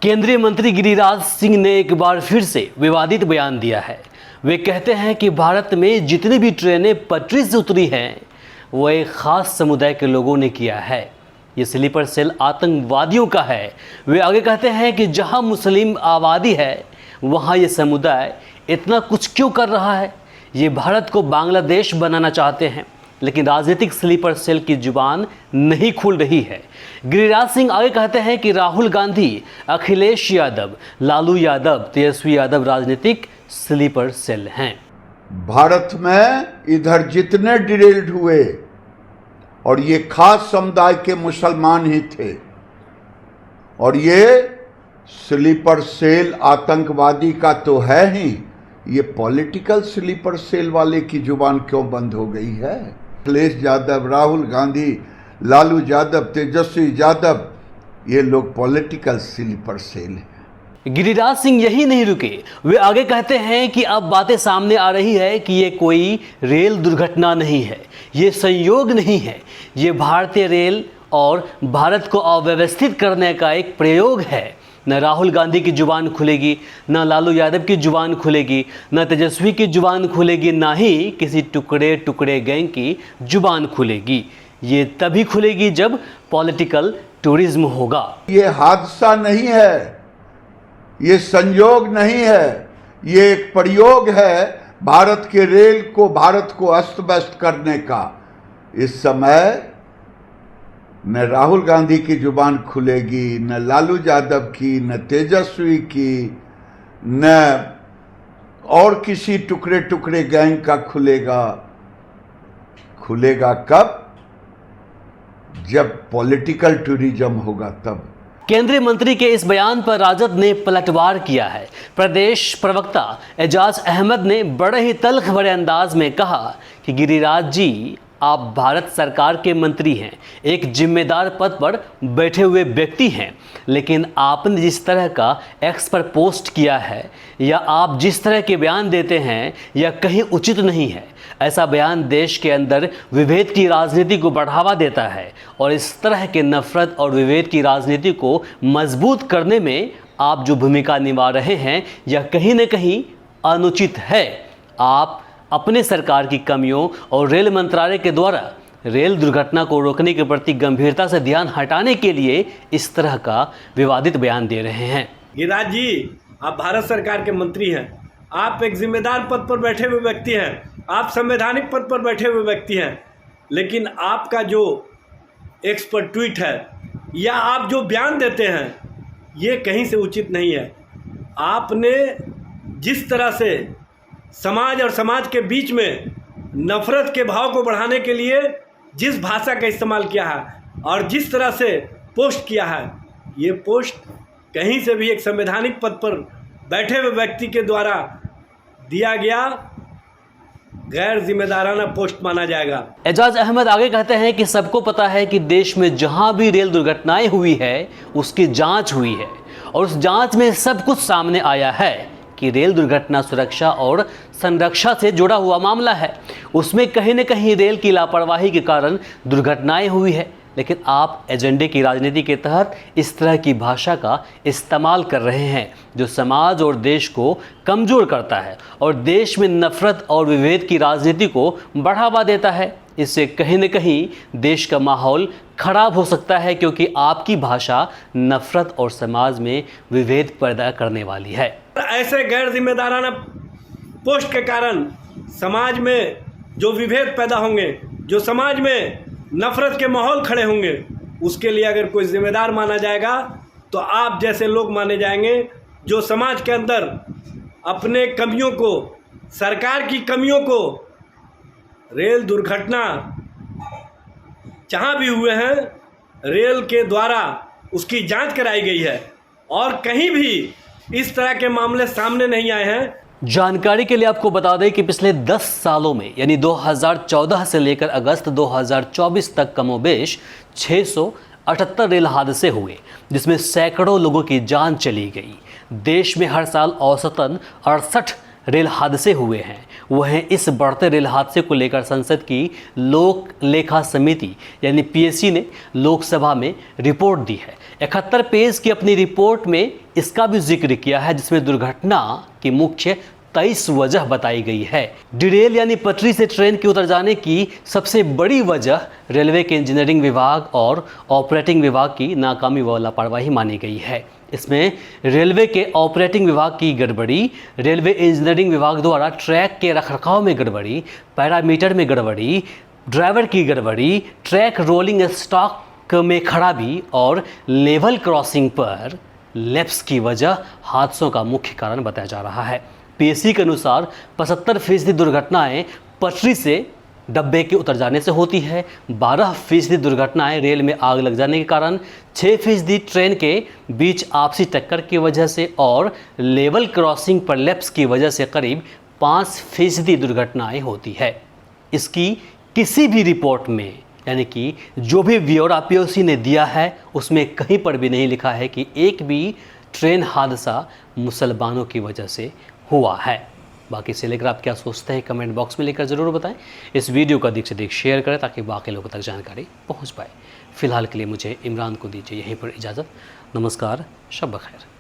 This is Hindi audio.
केंद्रीय मंत्री गिरिराज सिंह ने एक बार फिर से विवादित बयान दिया है। वे कहते हैं कि भारत में जितनी भी ट्रेनें पटरी से उतरी हैं वो एक ख़ास समुदाय के लोगों ने किया है। ये स्लीपर सेल आतंकवादियों का है। वे आगे कहते हैं कि जहां मुस्लिम आबादी है वहां ये समुदाय इतना कुछ क्यों कर रहा है। ये भारत को बांग्लादेश बनाना चाहते हैं, लेकिन राजनीतिक स्लीपर सेल की जुबान नहीं खुल रही है। गिरिराज सिंह आगे कहते हैं कि राहुल गांधी, अखिलेश यादव, लालू यादव, तेजस्वी यादव राजनीतिक स्लीपर सेल हैं। भारत में इधर जितने डिरेल्ड हुए और ये खास समुदाय के मुसलमान ही थे, और ये स्लीपर सेल आतंकवादी का तो है ही, ये पॉलिटिकल स्लीपर सेल वाले की जुबान क्यों बंद हो गई है। अखिलेश यादव, राहुल गांधी, लालू यादव, तेजस्वी यादव, ये लोग पॉलिटिकल स्लीपर सेल हैं। गिरिराज सिंह यही नहीं रुके। वे आगे कहते हैं कि अब बातें सामने आ रही है कि ये कोई रेल दुर्घटना नहीं है, ये संयोग नहीं है, ये भारतीय रेल और भारत को अव्यवस्थित करने का एक प्रयोग है। न राहुल गांधी की जुबान खुलेगी, न लालू यादव की जुबान खुलेगी, न तेजस्वी की जुबान खुलेगी, ना ही किसी टुकड़े टुकड़े गैंग की जुबान खुलेगी। ये तभी खुलेगी जब पॉलिटिकल टूरिज्म होगा। ये हादसा नहीं है, ये संयोग नहीं है, ये एक प्रयोग है भारत के रेल को, भारत को अस्त व्यस्त करने का। इस समय न राहुल गांधी की जुबान खुलेगी, न लालू यादव की, न तेजस्वी की, न और किसी टुकड़े टुकड़े गैंग का खुलेगा। खुलेगा कब? जब पॉलिटिकल टूरिज्म होगा तब। केंद्रीय मंत्री के इस बयान पर राजद ने पलटवार किया है। प्रदेश प्रवक्ता एजाज अहमद ने बड़े ही तल्ख भरे अंदाज में कहा कि गिरिराज जी, आप भारत सरकार के मंत्री हैं, एक जिम्मेदार पद पर बैठे हुए व्यक्ति हैं, लेकिन आपने जिस तरह का एक्स पर पोस्ट किया है या आप जिस तरह के बयान देते हैं यह कहीं उचित नहीं है। ऐसा बयान देश के अंदर विभेद की राजनीति को बढ़ावा देता है और इस तरह के नफरत और विभेद की राजनीति को मजबूत करने में आप जो भूमिका निभा रहे हैं यह कहीं न कहीं अनुचित है। आप अपने सरकार की कमियों और रेल मंत्रालय के द्वारा रेल दुर्घटना को रोकने के प्रति गंभीरता से ध्यान हटाने के लिए इस तरह का विवादित बयान दे रहे हैं। गिरिराज जी, आप भारत सरकार के मंत्री हैं, आप एक जिम्मेदार पद पर बैठे हुए व्यक्ति हैं, आप संवैधानिक पद पर बैठे हुए व्यक्ति हैं, लेकिन आपका जो एक्स पर ट्वीट है या आप जो बयान देते हैं ये कहीं से उचित नहीं है। आपने जिस तरह से समाज और समाज के बीच में नफरत के भाव को बढ़ाने के लिए जिस भाषा का इस्तेमाल किया है और जिस तरह से पोस्ट किया है, ये पोस्ट कहीं से भी एक संवैधानिक पद पर बैठे हुए व्यक्ति के द्वारा दिया गया गैर जिम्मेदाराना पोस्ट माना जाएगा। एजाज अहमद आगे कहते हैं कि सबको पता है कि देश में जहां भी रेल दुर्घटनाएं हुई है उसकी जांच हुई है और उस जांच में सब कुछ सामने आया है कि रेल दुर्घटना सुरक्षा और संरक्षा से जुड़ा हुआ मामला है। उसमें कहीं न कहीं रेल की लापरवाही के कारण दुर्घटनाएं हुई है, लेकिन आप एजेंडे की राजनीति के तहत इस तरह की भाषा का इस्तेमाल कर रहे हैं जो समाज और देश को कमज़ोर करता है और देश में नफरत और विभेद की राजनीति को बढ़ावा देता है। इससे कहीं न कहीं देश का माहौल खराब हो सकता है, क्योंकि आपकी भाषा नफरत और समाज में विभेद पैदा करने वाली है। ऐसे गैर जिम्मेदाराना पोस्ट के कारण समाज में जो विभेद पैदा होंगे, जो समाज में नफरत के माहौल खड़े होंगे, उसके लिए अगर कोई जिम्मेदार माना जाएगा तो आप जैसे लोग माने जाएंगे जो समाज के अंदर अपने कमियों को, सरकार की कमियों को, रेल दुर्घटना जहाँ भी हुए हैं रेल के द्वारा उसकी जांच कराई गई है और कहीं भी इस तरह के मामले सामने नहीं आए हैं। जानकारी के लिए आपको बता दें कि पिछले 10 सालों में यानी 2014 से लेकर अगस्त 2024 तक कमोबेश 678 रेल हादसे हुए, जिसमें सैकड़ों लोगों की जान चली गई। देश में हर साल औसतन 68 रेल हादसे हुए हैं। वहीं इस बढ़ते रेल हादसे को लेकर संसद की लोक लेखा समिति यानी पीएससी ने लोकसभा में रिपोर्ट दी है। 71 पेज की अपनी रिपोर्ट में इसका भी जिक्र किया है, जिसमें दुर्घटना की मुख्य 23 वजह बताई गई है। डिरेल यानी पटरी से ट्रेन के उतर जाने की सबसे बड़ी वजह रेलवे के इंजीनियरिंग विभाग और ऑपरेटिंग विभाग की नाकामी व लापरवाही मानी गई है। इसमें रेलवे के ऑपरेटिंग विभाग की गड़बड़ी, रेलवे इंजीनियरिंग विभाग द्वारा ट्रैक के रखरखाव में गड़बड़ी, पैरामीटर में गड़बड़ी, ड्राइवर की गड़बड़ी, ट्रैक रोलिंग स्टॉक में खराबी और लेवल क्रॉसिंग पर लैप्स की वजह हादसों का मुख्य कारण बताया जा रहा है। पीएससी के अनुसार 75% दुर्घटनाएं पटरी से डब्बे के उतर जाने से होती है, 12% दुर्घटनाएं रेल में आग लग जाने के कारण, 6% ट्रेन के बीच आपसी टक्कर की वजह से और लेवल क्रॉसिंग पर लैप्स की वजह से करीब 5% दुर्घटनाएं होती है। इसकी किसी भी रिपोर्ट में, यानी कि जो भी ब्यौरा पीओसी ने दिया है, उसमें कहीं पर भी नहीं लिखा है कि एक भी ट्रेन हादसा मुसलमानों की वजह से हुआ है। बाकी से लेकर आप क्या सोचते हैं कमेंट बॉक्स में लेकर ज़रूर बताएं। इस वीडियो को अधिक से अधिक शेयर करें ताकि बाकी लोगों तक जानकारी पहुंच पाए। फिलहाल के लिए मुझे इमरान को दीजिए यहीं पर इजाज़त। नमस्कार, शब बखैर।